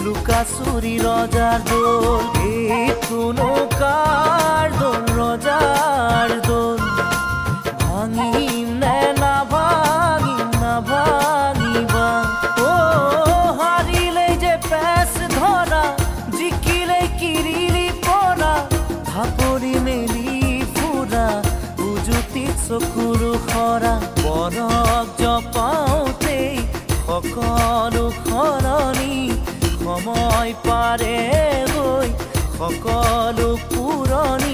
লুকাচুৰি ৰজাৰ দোল এইটোনো কাৰ দোল ৰজাৰ দোল ভাঙিম নে নাভাঙিবা ও হাৰিলে যে পেচ ধৰা জিকিলে কিৰিলি পৰা ভাপৰি মেলি ফুৰা উজুতিত চকুৰো খৰা পৰক জপাওঁতেই সকলো সলনি সময় পাৰে গৈ সকলো পুৰণি